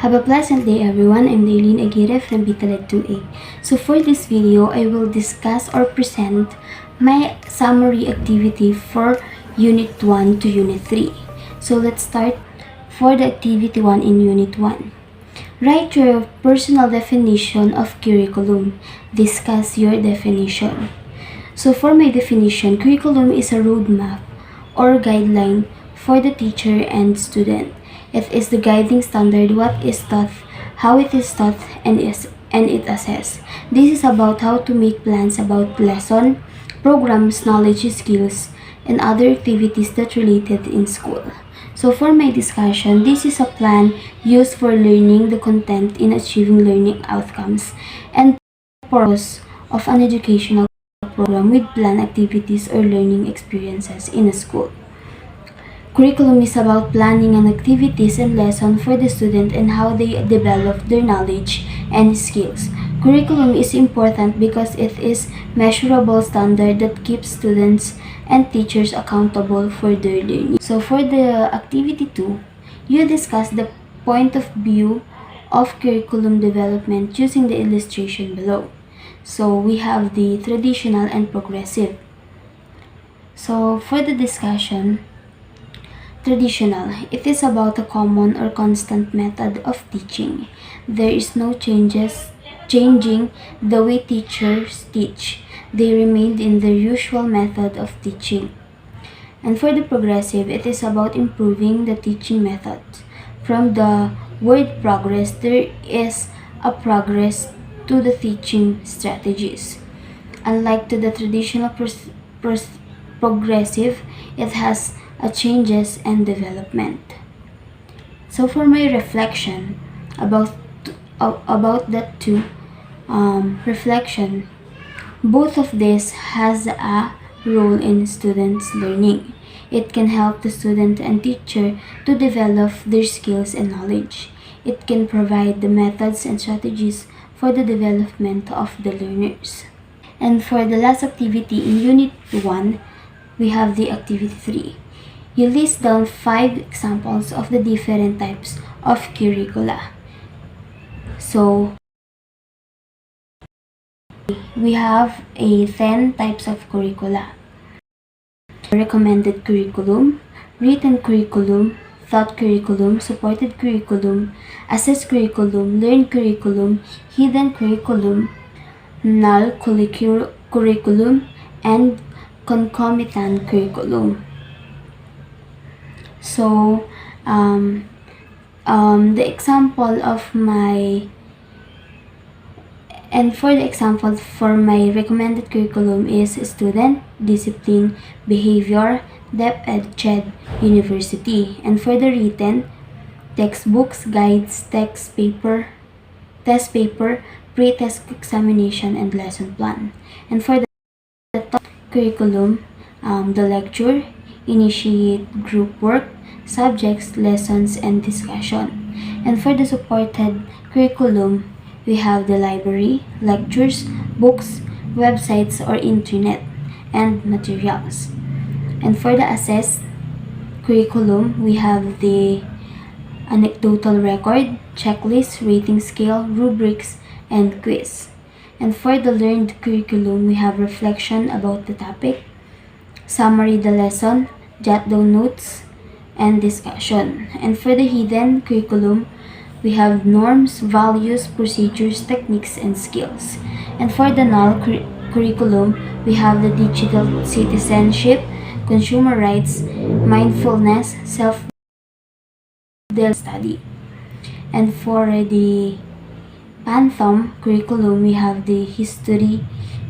Have a pleasant day everyone. I'm Daylene Aguirre from Bitalet 2A. So for this video, I will discuss or present my summary activity for Unit 1 to Unit 3. So let's start for the Activity 1 in Unit 1. Write your personal definition of curriculum. Discuss your definition. So for my definition, curriculum is a roadmap or guideline for the teacher and student. It is the guiding standard what is taught, how it is taught, and it assessed. This is about how to make plans about lesson, programs, knowledge, skills, and other activities that related in school. So for my discussion, this is a plan used for learning the content in achieving learning outcomes and purpose of an educational program with planned activities or learning experiences in a school. Curriculum is about planning and activities and lessons for the student and how they develop their knowledge and skills. Curriculum is important because it is measurable standard that keeps students and teachers accountable for their learning. So for the activity 2, you discuss the point of view of curriculum development using the illustration below. So we have the traditional and progressive. So for the discussion, traditional, it is about a common or constant method of teaching. There is no changing the way teachers teach. They remained in their usual method of teaching. And for the progressive, it is about improving the teaching method. From the word progress, there is a progress to the teaching strategies. Unlike to the traditional progressive, it has a changes and development. So for my reflection about that two reflection, both of this has a role in students' learning. It can help the student and teacher to develop their skills and knowledge. It can provide the methods and strategies for the development of the learners. And for the last activity in Unit 1, we have the Activity 3. You list down 5 examples of the different types of curricula. So, we have 10 types of curricula. Recommended curriculum, written curriculum, thought curriculum, supported curriculum, assessed curriculum, learned curriculum, hidden curriculum, null curriculum, and concomitant curriculum. So, the example of my for the example for my recommended curriculum is student, discipline, behavior, depth ed university. And for the written, textbooks, guides, test paper, pre-test examination, and lesson plan. And for the top curriculum, the lecture, initiate group work, subjects, lessons, and discussion. And for the supported curriculum, we have the library, lectures, books, websites or internet, and materials. And for the assessed curriculum, we have the anecdotal record, checklist, rating scale, rubrics, and quiz. And for the learned curriculum, we have reflection about the topic, summary the lesson, jot down notes, and discussion. And for the hidden curriculum, we have norms, values, procedures, techniques, and skills. And for the null curriculum, we have the digital citizenship, consumer rights, mindfulness, self-study. And for the Phantom curriculum, we have the history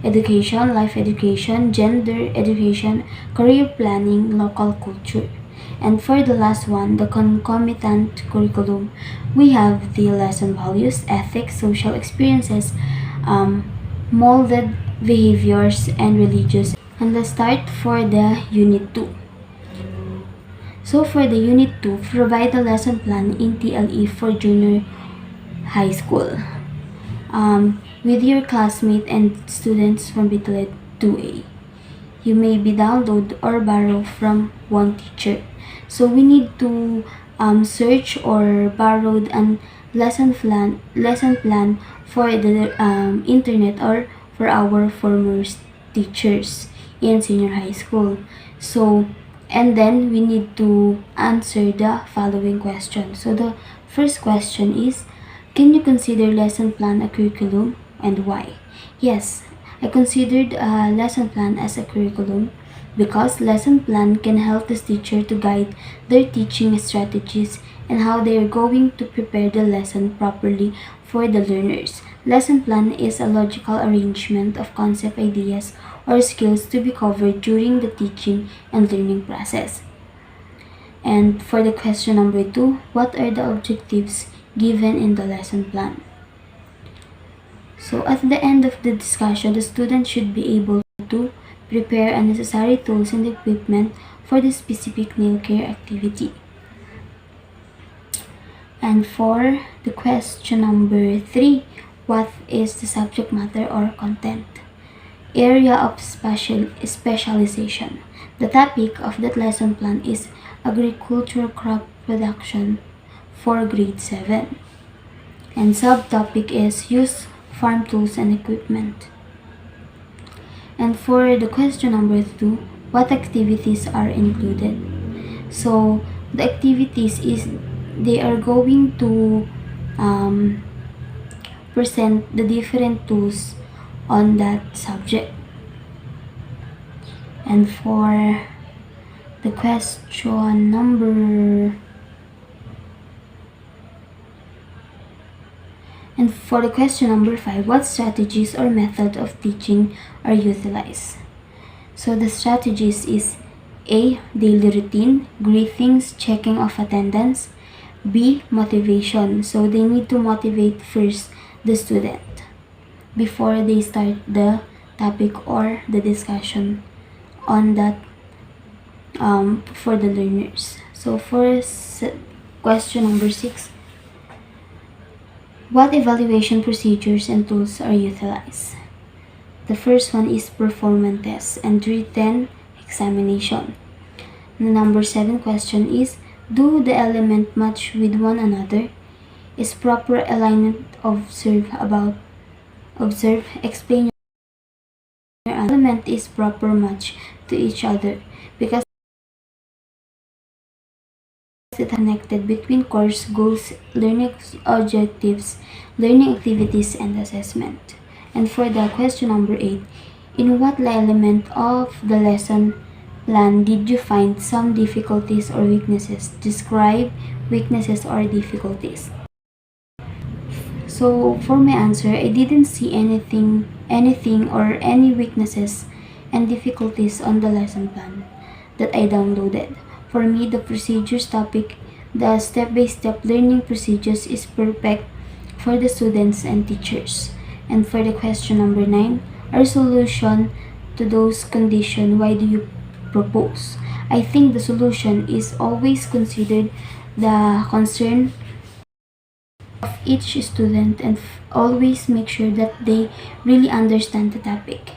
education, life education, gender education, career planning, local culture. And for the last one, the concomitant curriculum, we have the lesson values, ethics, social experiences, molded behaviors, and religious. And let's start for the Unit 2. So for the Unit 2, provide a lesson plan in TLE for junior high school with your classmate and students from Bitalet 2A. You may be download or borrow from one teacher. So we need to search or borrow lesson plan for the internet or for our former teachers in senior high school. So, and then we need to answer the following question. So the first question is, can you consider lesson plan a curriculum and why? Yes, I considered a lesson plan as a curriculum because lesson plan can help the teacher to guide their teaching strategies and how they are going to prepare the lesson properly for the learners. Lesson plan is a logical arrangement of concept ideas or skills to be covered during the teaching and learning process. And for the question number 2, what are the objectives given in the lesson plan? So at the end of the discussion, the student should be able to prepare unnecessary tools and equipment for the specific nail care activity. And for the question number 3, what is the subject matter or content? Area of specialization. The topic of that lesson plan is agricultural crop production for grade 7. And subtopic is use farm tools and equipment. And for the question number 2, what activities are included? So the activities is they are going to present the different tools on that subject. And for the question number 5, what strategies or method of teaching are utilized? So the strategies is A. Daily routine, greetings, checking of attendance. B. Motivation. So they need to motivate first the student before they start the topic or the discussion on that for the learners. So for question number 6, what evaluation procedures and tools are utilized? The first one is performance tests and written examination. The number 7 question is, do the element match with one another? Is proper alignment observe, explain your element is proper match to each other because it connected between course goals, learning objectives, learning activities, and assessment. And for the question number 8, in what element of the lesson plan did you find some difficulties or weaknesses? Describe weaknesses or difficulties. So for my answer, I didn't see anything or any weaknesses and difficulties on the lesson plan that I downloaded. For me, the procedures topic, the step-by-step learning procedures is perfect for the students and teachers. And for the question number 9, our solution to those conditions, why do you propose? I think the solution is always considered the concern of each student and always make sure that they really understand the topic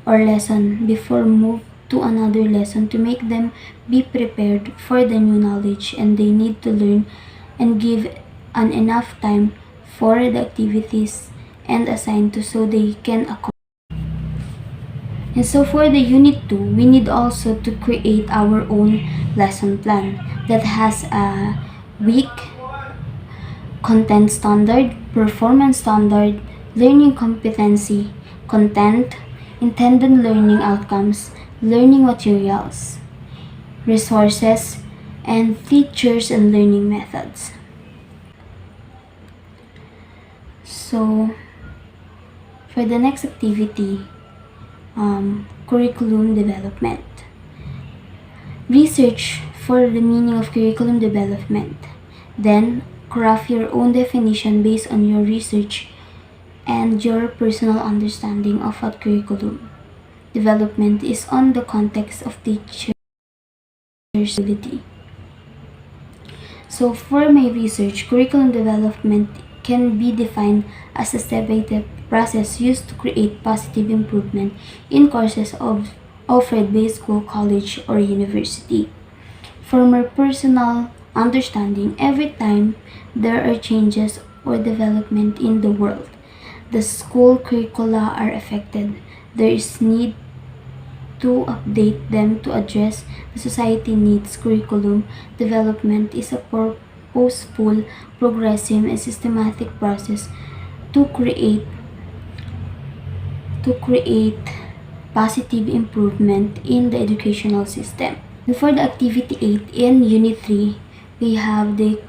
or lesson before move to another lesson to make them be prepared for the new knowledge, and they need to learn and give an enough time for the activities and assign to so they can accomplish. And so for the unit 2, we need also to create our own lesson plan that has a week, content standard, performance standard, learning competency, content, intended learning outcomes, learning materials, resources, and features and learning methods. So for the next activity, curriculum development. Research for the meaning of curriculum development. Then craft your own definition based on your research and your personal understanding of what curriculum development is on the context of teacher's ability. So for my research, curriculum development can be defined as a step-by-step process used to create positive improvement in courses offered by school, college, or university. For my personal understanding, every time there are changes or development in the world. The school curricula are affected. There is need to update them to address the society needs. Curriculum development is a purposeful, progressive, and systematic process to create positive improvement in the educational system. And for the activity 8 in Unit 3, we have the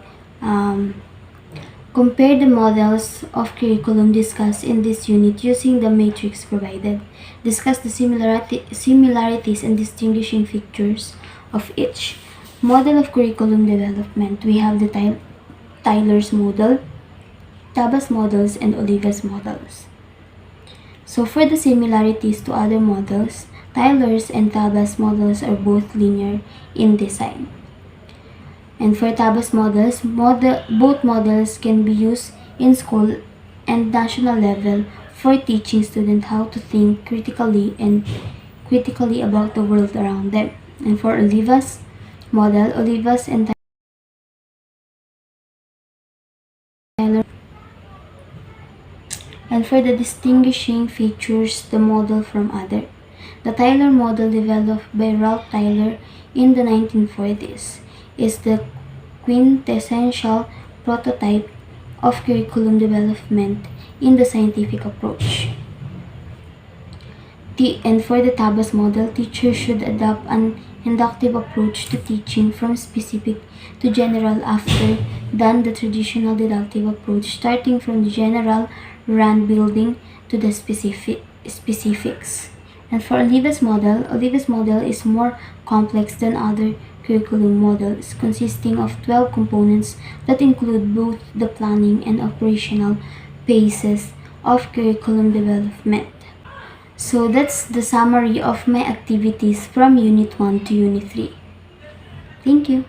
compare the models of curriculum discussed in this unit using the matrix provided. Discuss the similarities and distinguishing features of each. Model of curriculum development. We have the Tyler's model, Tabas models, and Oliva's models. So for the similarities to other models, Tyler's and Tabas models are both linear in design. And for Tabas models, both models can be used in school and national level for teaching students how to think critically about the world around them. And for Oliva's model, Oliva's and Tyler. And for the distinguishing features, the model from other. The Tyler model, developed by Ralph Tyler in the 1940s, is the quintessential prototype of curriculum development in the scientific approach. And for the Tabas model, teachers should adopt an inductive approach to teaching from specific to general after than the traditional deductive approach, starting from the general run building to the specifics. And for Oliva's model is more complex than other curriculum models, consisting of 12 components that include both the planning and operational phases of curriculum development. So that's the summary of my activities from Unit 1 to Unit 3. Thank you.